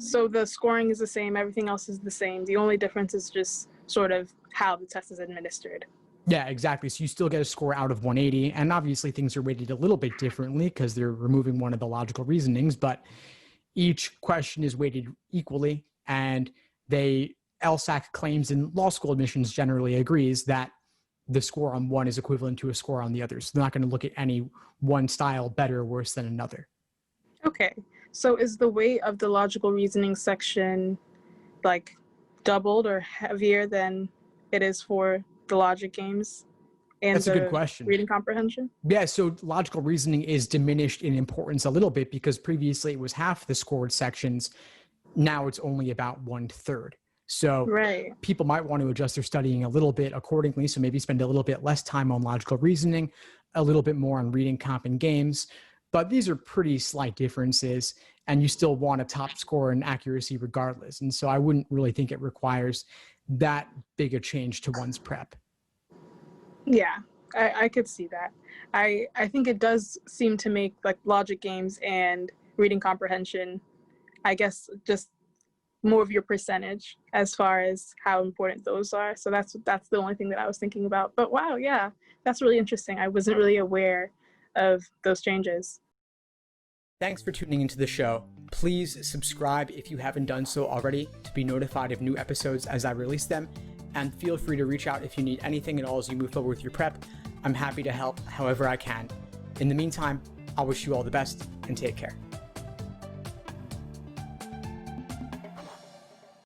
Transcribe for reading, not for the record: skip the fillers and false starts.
So the scoring is the same, everything else is the same. The only difference is just sort of how the test is administered. Yeah, exactly. So you still get a score out of 180. And obviously things are weighted a little bit differently because they're removing one of the logical reasonings, but each question is weighted equally. And LSAC claims in law school admissions generally agrees that the score on one is equivalent to a score on the other. So they're not going to look at any one style better or worse than another. Okay. So is the weight of the logical reasoning section like doubled or heavier than it is for the logic games and That's a good the question. reading comprehension? Yeah, so logical reasoning is diminished in importance a little bit because previously it was half the scored sections. Now it's only about 1/3. So Right. people might want to adjust their studying a little bit accordingly. So maybe spend a little bit less time on logical reasoning, a little bit more on reading, comp, and games. But these are pretty slight differences, and you still want a top score in accuracy regardless. And so I wouldn't really think it requires that big a change to one's prep. Yeah, I could see that. I think it does seem to make like logic games and reading comprehension, I guess, just more of your percentage as far as how important those are. So that's the only thing that I was thinking about. But wow, yeah, that's really interesting. I wasn't really aware of those changes. Thanks for tuning into the show. Please subscribe if you haven't done so already to be notified of new episodes as I release them. And feel free to reach out if you need anything at all as you move forward with your prep. I'm happy to help however I can. In the meantime, I'll wish you all the best and take care.